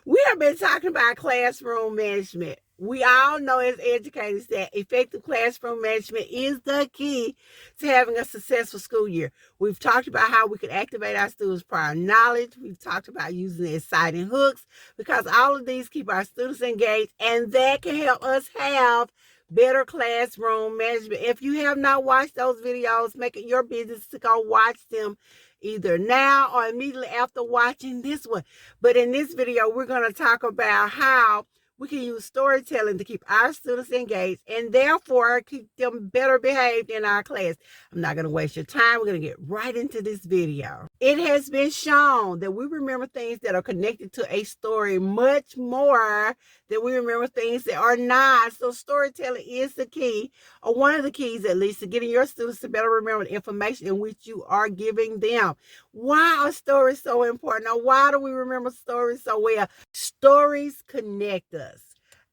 We have been talking about classroom management. We all know as educators that effective classroom management is the key to having a successful school year. We've talked about how we can activate our students' prior knowledge. We've talked about using exciting hooks because all of these keep our students engaged, and that can help us have better classroom management. If you have not watched those videos, make it your business to go watch them either now or immediately after watching this one. But in this video, we're going to talk about how we can use storytelling to keep our students engaged and therefore keep them better behaved in our class. I'm not going to waste your time. We're going to get right into this video. It has been shown that we remember things that are connected to a story much more than we remember things that are not. So storytelling is the key, or one of the keys at least, to getting your students to better remember the information in which you are giving them. Why are stories so important? Now, why do we remember stories so well? Stories connect us.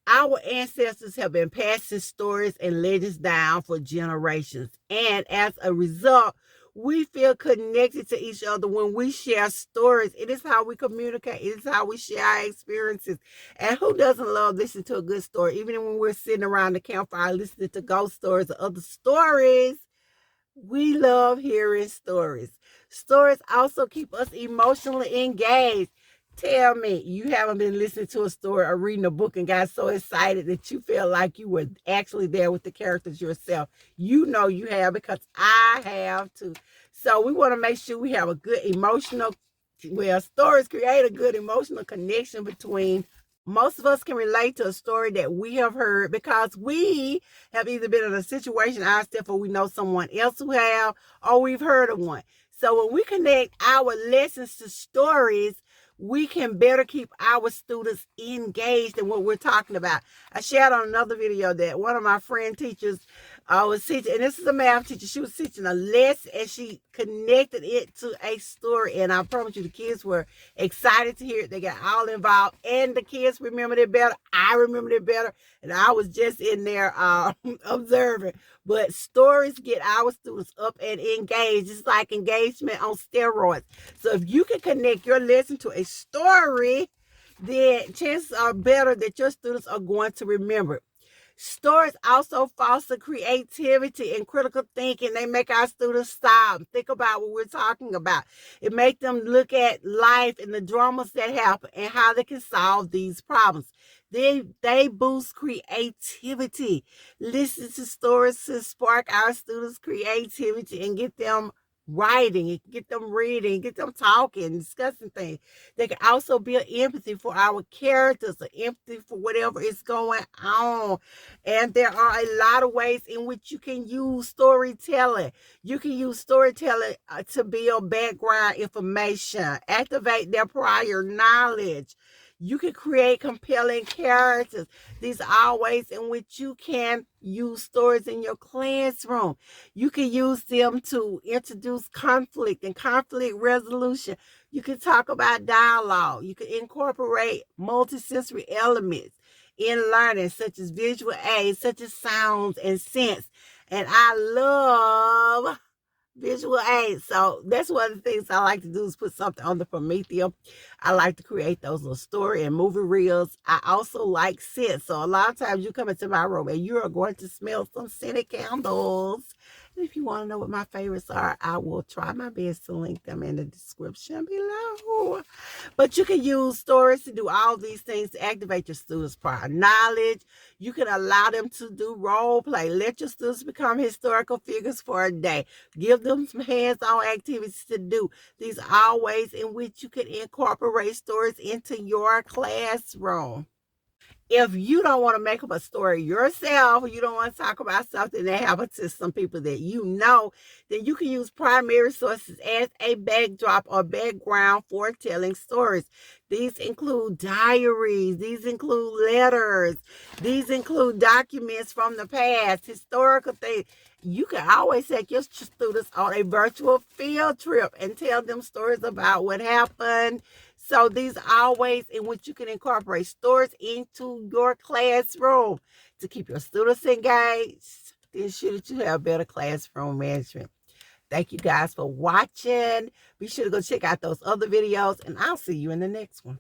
Our ancestors have been passing stories and legends down for generations. And as a result, we feel connected to each other when we share stories. It is how we communicate. It is how we share our experiences. And who doesn't love listening to a good story? Even when we're sitting around the campfire listening to ghost stories or other stories, we love hearing stories. Stories also keep us emotionally engaged. Tell me, you haven't been listening to a story or reading a book and got so excited that you felt like you were actually there with the characters yourself. You know you have, because I have too. So we want to make sure we have a good emotional, stories create a good emotional connection between. Most of us can relate to a story that we have heard because we have either been in a situation ourselves or we know someone else who have, or we've heard of one. So when we connect our lessons to stories, we can better keep our students engaged in what we're talking about. I shared on another video that one of my friend teachers was teaching, and this is a math teacher. She was teaching a lesson and she connected it to a story. And I promise you, the kids were excited to hear it. They got all involved, and the kids remembered it better. I remembered it better, and I was just in there observing. But stories get our students up and engaged. It's like engagement on steroids. So if you can connect your lesson to a story, then chances are better that your students are going to remember it. Stories also foster creativity and critical thinking. They make our students stop and think about what we're talking about. It makes them look at life and the dramas that happen and how they can solve these problems. They boost creativity. Listen to stories to spark our students' creativity and get them writing, get them reading, get them talking, discussing things. They can also build empathy for our characters, or empathy for whatever is going on. And there are a lot of ways in which you can use storytelling. You can use storytelling to build background information, activate their prior knowledge. You can create compelling characters. These are all ways in which you can use stories in your classroom. You can use them to introduce conflict and conflict resolution. You can talk about dialogue. You can incorporate multisensory elements in learning, such as visual aids, such as sounds and scents. And I love visual aids. So that's one of the things I like to do, is put something on the Prometheum. I like to create those little story and movie reels. I also like scents. So a lot of times you come into my room and you are going to smell some scented candles. And if you want to know what my favorites are, I will try my best to link them in the description below. But you can use stories to do all these things to activate your students' prior knowledge. You can allow them to do role play. Let your students become historical figures for a day. Give them some hands-on activities to do. These are all ways in which you can incorporate stories into your classroom. If you don't want to make up a story yourself, or you don't want to talk about something that happened to some people that you know, then you can use primary sources as a backdrop or background for telling stories. These include diaries, these include letters, these include documents from the past, historical things. You can always take your students on a virtual field trip and tell them stories about what happened. So these are all ways in which you can incorporate stories into your classroom to keep your students engaged, to ensure that you have better classroom management. Thank you guys for watching. Be sure to go check out those other videos, and I'll see you in the next one.